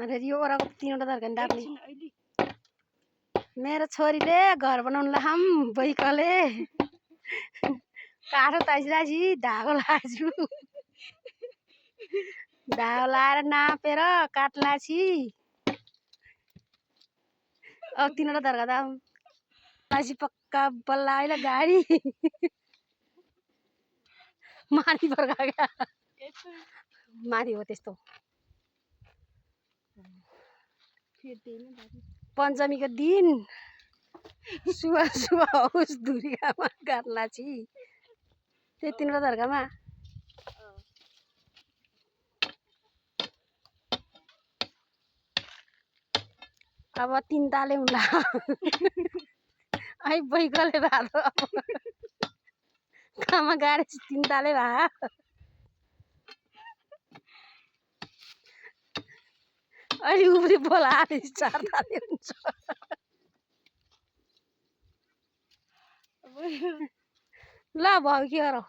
अरे यो ओराको 3वटा तर्कानी डाप्ने मेरो छोरीले घर बनाउनु लाम बैकले काठो ताइसराजी धागो लाछु धागो लाएर नापेर काट लाछि अब 3वटा तर्का दाम लाछि पक्का बल्ला अहिले गाडी माथि पर्का क्या माथि हो त्यस्तो पञ्चमीको दिन सुबह सुबह होस् धुरियामा गाड्ला छि त्यही 3वटा तर्कामा अब 3 ताले हुँला आई बैकले भालो काममा गाडी 3 ताले भा अहिले उब्री बोला 4 ताले हुन्छ ल भयो के गरौ